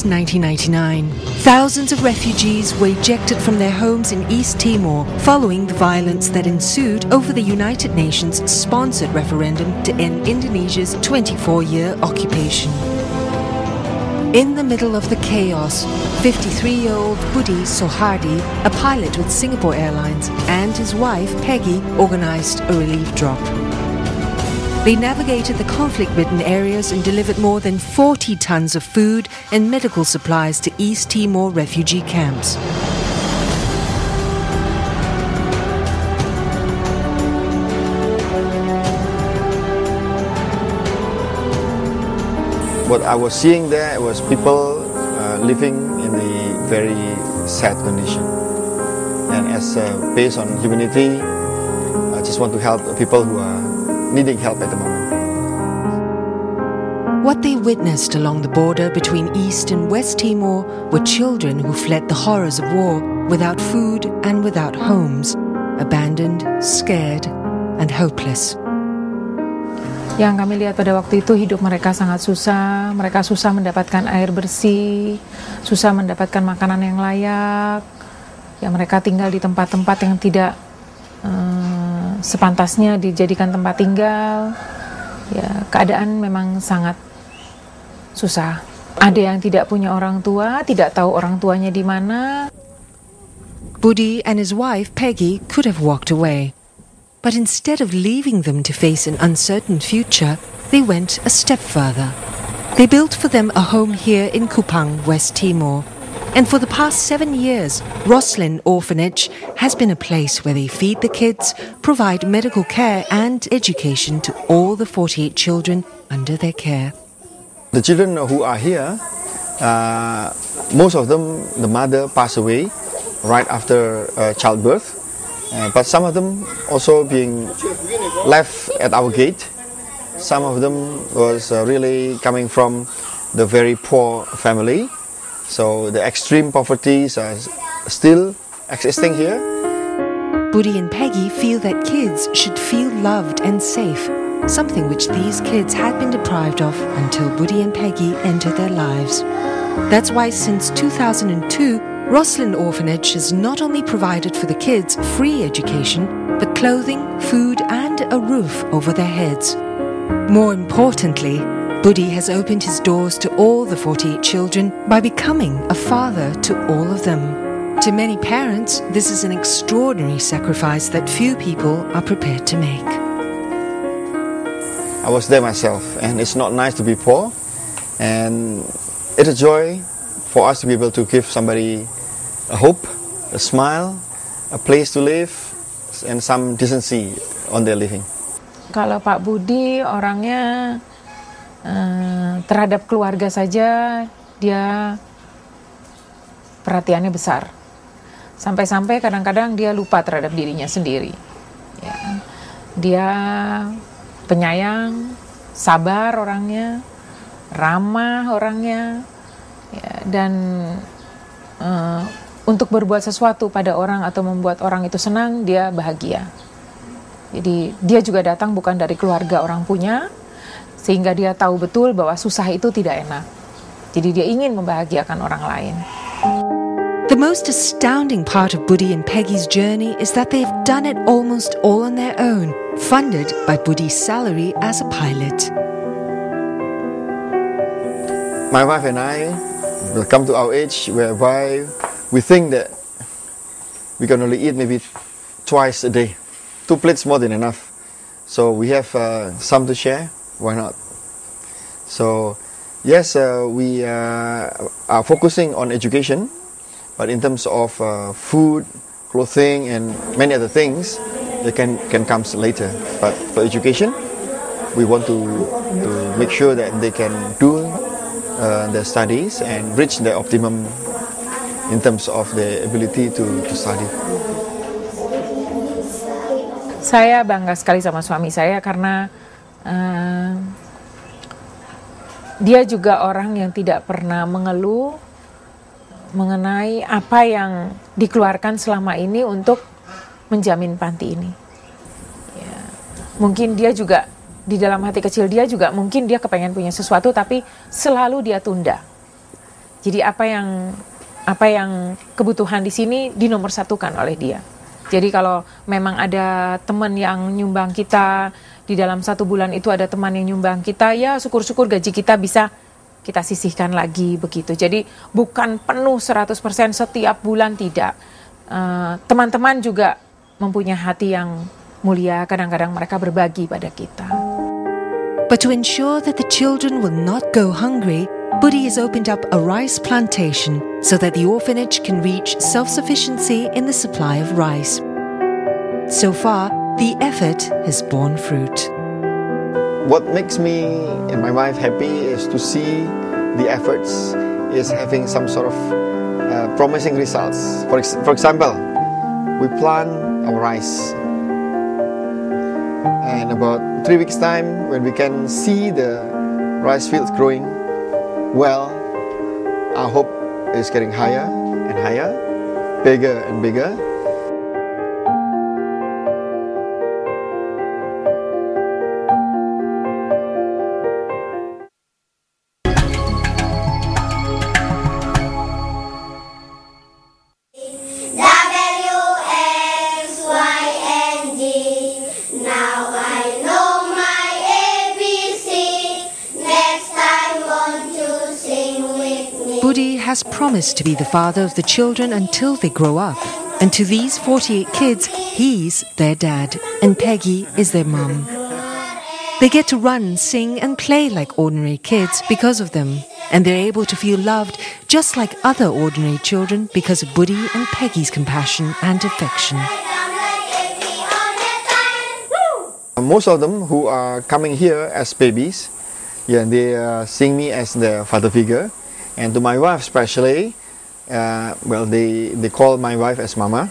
August 1999. Thousands of refugees were ejected from their homes in East Timor following the violence that ensued over the United Nations-sponsored referendum to end Indonesia's 24-year occupation. In the middle of the chaos, 53-year-old Budi Sohardi, a pilot with Singapore Airlines, and his wife Peggy organized a relief drop. They navigated the conflict-ridden areas and delivered more than 40 tons of food and medical supplies to East Timor refugee camps. What I was seeing there was people living in a very sad condition. And as based on humanity, I just want to help people who are needing help at the moment. What they witnessed along the border between East and West Timor were children who fled the horrors of war without food and without homes, abandoned, scared, and hopeless. Yang kami lihat pada waktu itu hidup mereka sangat susah, mereka susah mendapatkan air bersih, susah mendapatkan makanan yang layak, ya mereka tinggal di tempat-tempat yang tidak sepantasnya dijadikan tempat tinggal, ya keadaan memang sangat susah. Ada yang tidak punya orang tua, tidak tahu orang tuanya di mana. Budi and his wife Peggy could have walked away. But instead of leaving them to face an uncertain future, they went a step further. They built for them a home here in Kupang, West Timor. And for the past 7 years, Roslyn Orphanage has been a place where they feed the kids, provide medical care and education to all the 48 children under their care. The children who are here, most of them, the mother passed away right after childbirth. But some of them also being left at our gate. Some of them was really coming from the very poor family. So the extreme poverties are still existing here. Budi and Peggy feel that kids should feel loved and safe, something which these kids had been deprived of until Budi and Peggy entered their lives. That's why since 2002, Roslyn Orphanage has not only provided for the kids free education, but clothing, food and a roof over their heads. More importantly, Budi has opened his doors to all the 48 children by becoming a father to all of them. To many parents, this is an extraordinary sacrifice that few people are prepared to make. I was there myself, and it's not nice to be poor, and it's a joy for us to be able to give somebody a hope, a smile, a place to live, and some decency on their living. Kalau Pak Budi orangnya terhadap keluarga saja dia perhatiannya besar. Sampai-sampai kadang-kadang dia lupa terhadap dirinya sendiri. Ya. Dia penyayang, sabar orangnya, ramah orangnya, ya, dan untuk berbuat sesuatu pada orang atau membuat orang itu senang, dia bahagia. Jadi dia juga datang bukan dari keluarga orang punya, sehingga dia tahu betul bahwa susah itu tidak enak. Jadi dia ingin membahagiakan orang lain. The most astounding part of Budi and Peggy's journey is that they've done it almost all on their own, funded by Budi's salary as a pilot. My wife and I will come to our age whereby we think that we can only eat maybe twice a day. 2 plates more than enough. So we have some to share. Why not? So yes, we are focusing on education, but in terms of food, clothing, and many other things, they can come later. But for education, we want to make sure that they can do their studies and reach their optimum in terms of their ability to study. Saya bangga sekali sama suami saya karena dia juga orang yang tidak pernah mengeluh mengenai apa yang dikeluarkan selama ini untuk menjamin panti ini. Ya, mungkin dia juga di dalam hati kecil dia juga mungkin dia kepengen punya sesuatu tapi selalu dia tunda. Jadi apa yang kebutuhan di sini dinomorsatukan oleh dia. Jadi kalau memang ada teman yang nyumbang kita, di dalam 1 bulan itu ada teman yang nyumbang kita, ya syukur-syukur gaji kita bisa kita sisihkan lagi begitu. Jadi bukan penuh 100% setiap bulan, tidak. Teman-teman juga mempunyai hati yang mulia, kadang-kadang mereka berbagi pada kita. But to ensure that the children will not go hungry, Budi has opened up a rice plantation so that the orphanage can reach self-sufficiency in the supply of rice. So far, the effort has borne fruit. What makes me and my wife happy is to see the efforts is having some sort of promising results. For example, we plant our rice, and about 3 weeks time, when we can see the rice fields growing well, our hope is getting higher and higher, bigger and bigger. Budi has promised to be the father of the children until they grow up. And to these 48 kids, he's their dad, and Peggy is their mum. They get to run, sing, and play like ordinary kids because of them. And they're able to feel loved just like other ordinary children because of Budi and Peggy's compassion and affection. Most of them who are coming here as babies, they are seeing me as their father figure. And to my wife especially, they call my wife as Mama,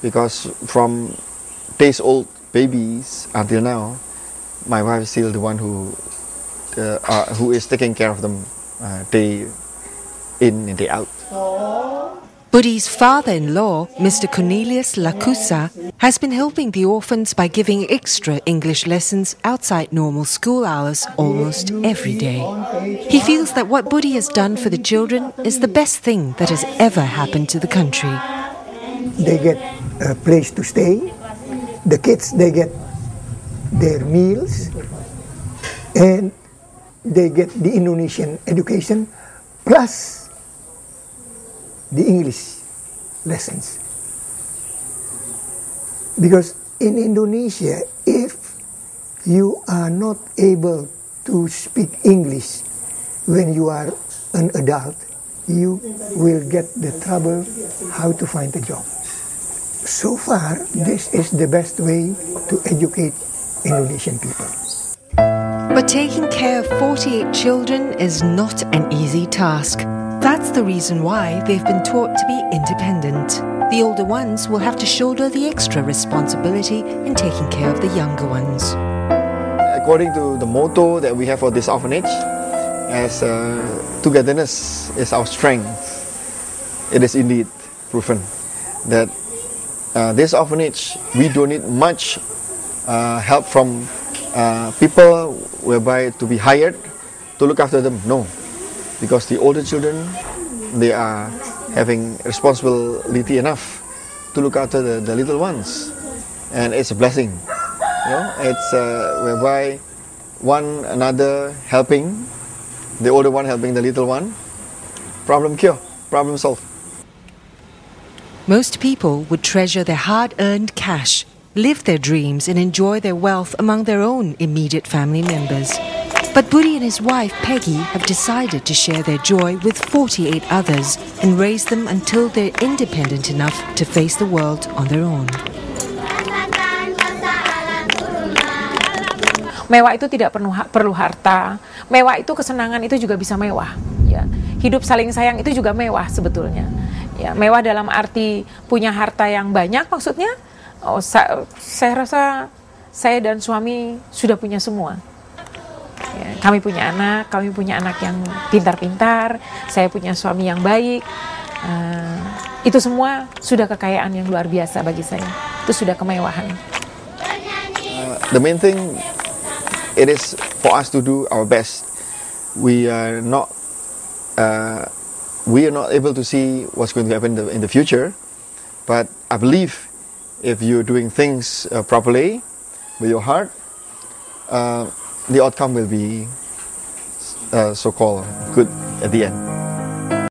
because from days old babies until now, my wife is still the one who is taking care of them day in and day out. Budi's father-in-law, Mr. Cornelius Lacusa, has been helping the orphans by giving extra English lessons outside normal school hours almost every day. He feels that what Budi has done for the children is the best thing that has ever happened to the country. They get a place to stay. The kids, they get their meals, and they get the Indonesian education plus the English lessons. Because in Indonesia, if you are not able to speak English when you are an adult, you will get the trouble how to find a job. So far, this is the best way to educate Indonesian people. But taking care of 48 children is not an easy task. That's the reason why they've been taught to be independent. The older ones will have to shoulder the extra responsibility in taking care of the younger ones. According to the motto that we have for this orphanage, as togetherness is our strength, it is indeed proven that this orphanage, we don't need much help from people whereby to be hired to look after them. No. Because the older children, they are having responsibility enough to look after the little ones, and it's a blessing. It's whereby one another helping, the older one helping the little one. Problem cure, problem solved. Most people would treasure their hard-earned cash, live their dreams, and enjoy their wealth among their own immediate family members. But Budi and his wife, Peggy, have decided to share their joy with 48 others and raise them until they're independent enough to face the world on their own. Mewah itu tidak perlu harta. Mewah itu kesenangan itu juga bisa mewah. Ya. Hidup saling sayang itu juga mewah sebetulnya. Ya, mewah dalam arti punya harta yang banyak maksudnya. Saya rasa saya dan suami sudah punya semua. Ya, kami punya anak yang pintar-pintar, saya punya suami yang baik. Itu semua sudah kekayaan yang luar biasa bagi saya. Itu sudah kemewahan. The main thing, it is for us to do our best. We are not we are not able to see what's going to happen in the future, but I believe if you're doing things properly with your heart, the outcome will be so-called good at the end.